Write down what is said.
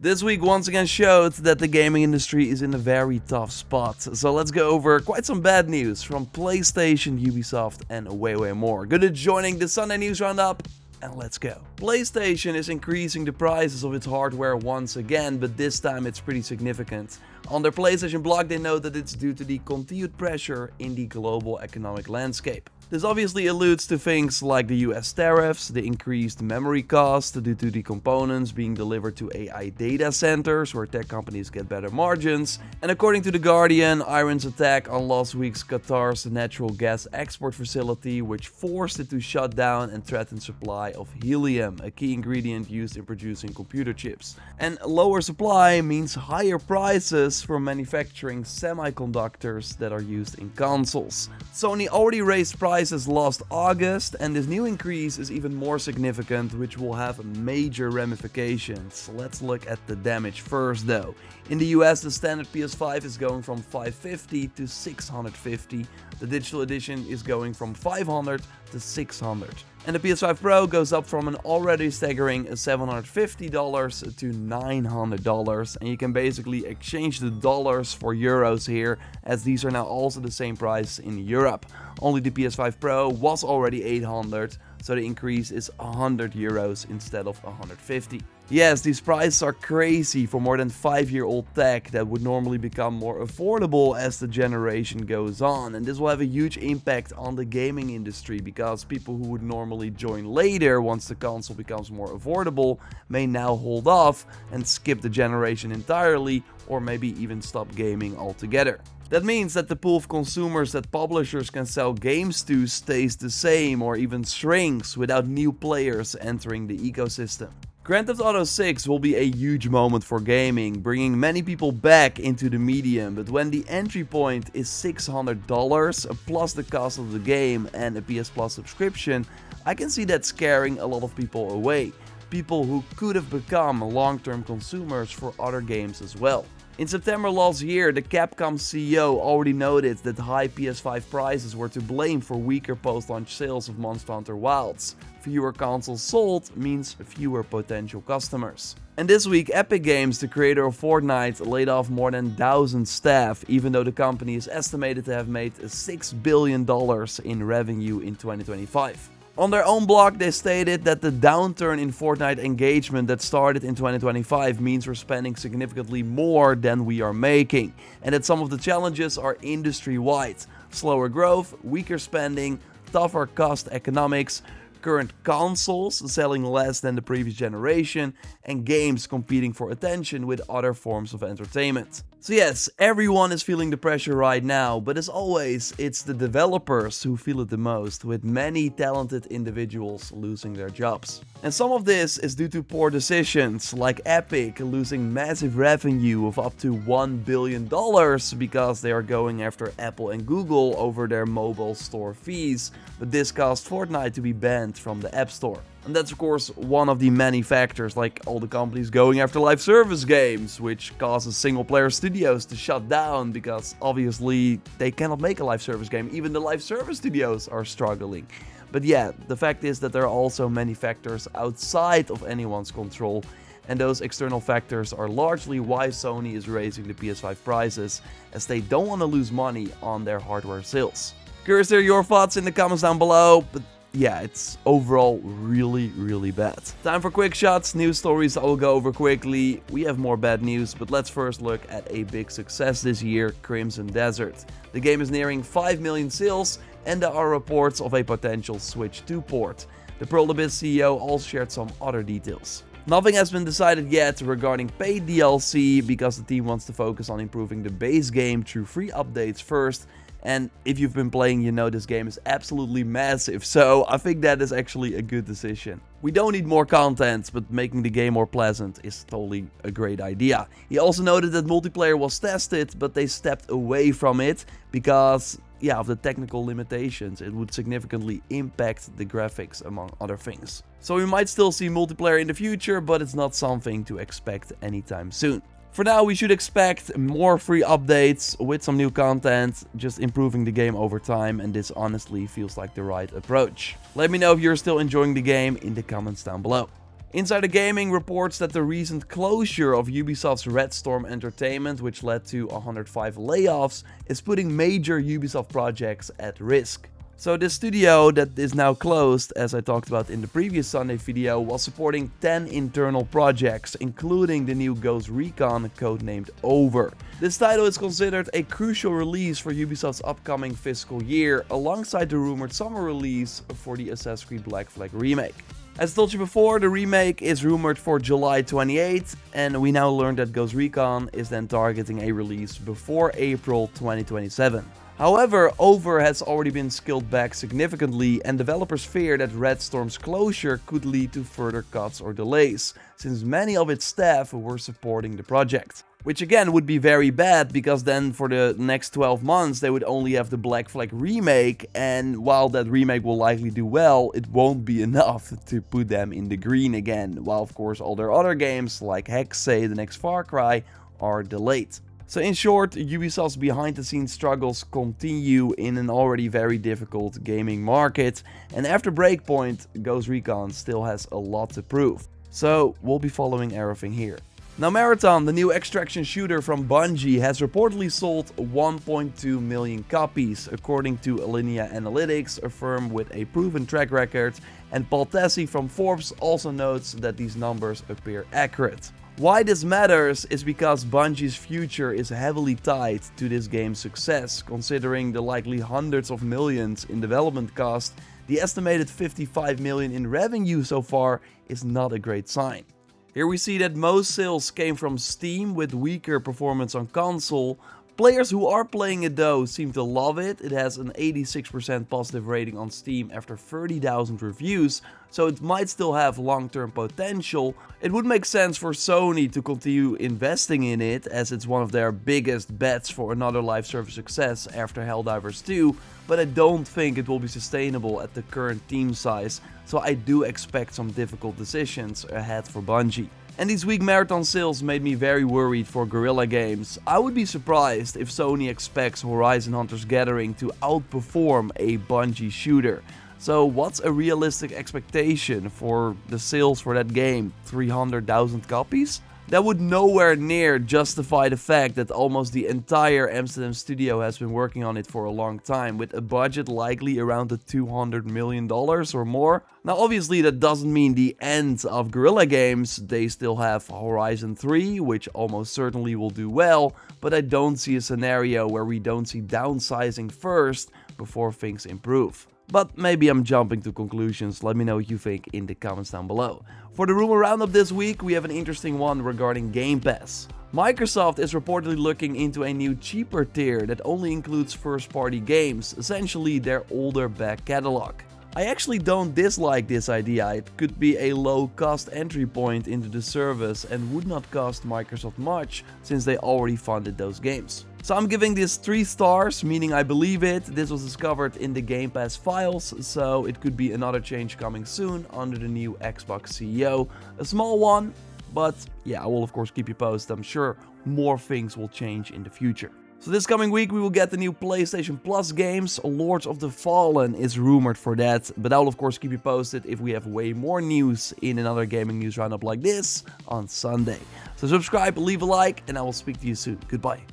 This week once again showed that the gaming industry is in a very tough spot. So let's go over quite some bad news from PlayStation, Ubisoft and way more. Good at joining the Sunday News Roundup. And let's go. PlayStation is increasing the prices of its hardware once again, but this time it's pretty significant. On their PlayStation blog they note that it's due to the continued pressure in the global economic landscape. This obviously alludes to things like the US tariffs, the increased memory cost due to the components being delivered to AI data centers where tech companies get better margins, and according to The Guardian, Iran's attack on last week's Qatar's natural gas export facility, which forced it to shut down and threaten supply of helium, a key ingredient used in producing computer chips. And lower supply means higher prices for manufacturing semiconductors that are used in consoles. Sony already raised prices last August, and this new increase is even more significant, which will have major ramifications. Let's look at the damage first though. In the US, the standard PS5 is going from $550 to $650. The digital edition is going from $500 to $600. And the PS5 Pro goes up from an already staggering $750 to $900, and you can basically exchange the dollars for euros here, as these are now also the same price in Europe. Only the PS5 Pro was already $800, so the increase is €100 instead of $150. Yes, these prices are crazy for more than 5-year-old tech that would normally become more affordable as the generation goes on, and this will have a huge impact on the gaming industry because people who would normally join later once the console becomes more affordable may now hold off and skip the generation entirely, or maybe even stop gaming altogether. That means that the pool of consumers that publishers can sell games to stays the same or even shrinks without new players entering the ecosystem. Grand Theft Auto 6 will be a huge moment for gaming, bringing many people back into the medium, but when the entry point is $600 plus the cost of the game and a PS Plus subscription, I can see that scaring a lot of people away. People who could have become long-term consumers for other games as well. In September last year, the Capcom CEO already noted that high PS5 prices were to blame for weaker post-launch sales of Monster Hunter Wilds. Fewer consoles sold means fewer potential customers. And this week, Epic Games, the creator of Fortnite, laid off more than 1,000 staff, even though the company is estimated to have made $6 billion in revenue in 2025. On their own blog, they stated that the downturn in Fortnite engagement that started in 2025 means we're spending significantly more than we are making, and that some of the challenges are industry-wide. Slower growth, weaker spending, tougher cost economics, current consoles selling less than the previous generation, and games competing for attention with other forms of entertainment. So yes, everyone is feeling the pressure right now, but as always, it's the developers who feel it the most, with many talented individuals losing their jobs. And some of this is due to poor decisions, like Epic losing massive revenue of up to $1 billion because they are going after Apple and Google over their mobile store fees, but this caused Fortnite to be banned from the App Store. And that's of course one of the many factors, like all the companies going after live service games, which causes single player studios to shut down because obviously they cannot make a live service game. Even the live service studios are struggling. But yeah, the fact is that there are also many factors outside of anyone's control, and those external factors are largely why Sony is raising the PS5 prices, as they don't want to lose money on their hardware sales. Curious to hear your thoughts in the comments down below, but yeah, it's overall really bad. Time for quick shots, news stories I will go over quickly. We have more bad news, but let's first look at a big success this year, Crimson Desert. The game is nearing 5 million sales, and there are reports of a potential Switch 2 port. The Pearl Abyss CEO also shared some other details. Nothing has been decided yet regarding paid DLC, because the team wants to focus on improving the base game through free updates first. And if you've been playing, you know this game is absolutely massive, so I think that is actually a good decision. We don't need more content, but making the game more pleasant is totally a great idea. He also noted that multiplayer was tested, but they stepped away from it because, yeah, of the technical limitations. It would significantly impact the graphics, among other things. So we might still see multiplayer in the future, but it's not something to expect anytime soon. For now, we should expect more free updates with some new content, just improving the game over time, and this honestly feels like the right approach. Let me know if you're still enjoying the game in the comments down below. Insider Gaming reports that the recent closure of Ubisoft's Red Storm Entertainment, which led to 105 layoffs, is putting major Ubisoft projects at risk. So this studio that is now closed, as I talked about in the previous Sunday video, was supporting 10 internal projects, including the new Ghost Recon codenamed Over. This title is considered a crucial release for Ubisoft's upcoming fiscal year, alongside the rumored summer release for the Assassin's Creed Black Flag remake. As told you before, the remake is rumored for July 28th, and we now learned that Ghost Recon is then targeting a release before April 2027. However, Over has already been scaled back significantly, and developers fear that Red Storm's closure could lead to further cuts or delays, since many of its staff were supporting the project. Which again would be very bad, because then for the next 12 months they would only have the Black Flag remake, and while that remake will likely do well, it won't be enough to put them in the green again, while of course all their other games like Hexay, the next Far Cry, are delayed. So in short, Ubisoft's behind the scenes struggles continue in an already very difficult gaming market, and after Breakpoint, Ghost Recon still has a lot to prove. So we'll be following everything here. Now Marathon, the new extraction shooter from Bungie, has reportedly sold 1.2 million copies, according to Alinea Analytics, a firm with a proven track record, and Paul Tassi from Forbes also notes that these numbers appear accurate. Why this matters is because Bungie's future is heavily tied to this game's success. Considering the likely hundreds of millions in development cost, the estimated 55 million in revenue so far is not a great sign. Here we see that most sales came from Steam, with weaker performance on console. Players who are playing it though seem to love it. It has an 86% positive rating on Steam after 30,000 reviews, so it might still have long-term potential. It would make sense for Sony to continue investing in it, as it's one of their biggest bets for another live service success after Helldivers 2, but I don't think it will be sustainable at the current team size, so I do expect some difficult decisions ahead for Bungie. And these weak Marathon sales made me very worried for Guerrilla Games. I would be surprised if Sony expects Horizon Hunters Gathering to outperform a Bungie shooter. So what's a realistic expectation for the sales for that game? 300,000 copies? That would nowhere near justify the fact that almost the entire Amsterdam studio has been working on it for a long time, with a budget likely around the $200 million or more. Now obviously that doesn't mean the end of Guerrilla Games. They still have Horizon 3, which almost certainly will do well, but I don't see a scenario where we don't see downsizing first before things improve. But maybe I'm jumping to conclusions. Let me know what you think in the comments down below. For the rumor roundup this week, we have an interesting one regarding Game Pass. Microsoft is reportedly looking into a new cheaper tier that only includes first-party games, essentially their older back catalog. I actually don't dislike this idea. It could be a low-cost entry point into the service and would not cost Microsoft much, since they already funded those games. So I'm giving this 3 stars, meaning I believe it. This was discovered in the Game Pass files, so it could be another change coming soon under the new Xbox CEO. A small one, but yeah, I will of course keep you posted. I'm sure more things will change in the future. So this coming week we will get the new PlayStation Plus games. Lords of the Fallen is rumored for that, but I will of course keep you posted if we have way more news in another gaming news roundup like this on Sunday. So subscribe, leave a like, and I will speak to you soon. Goodbye.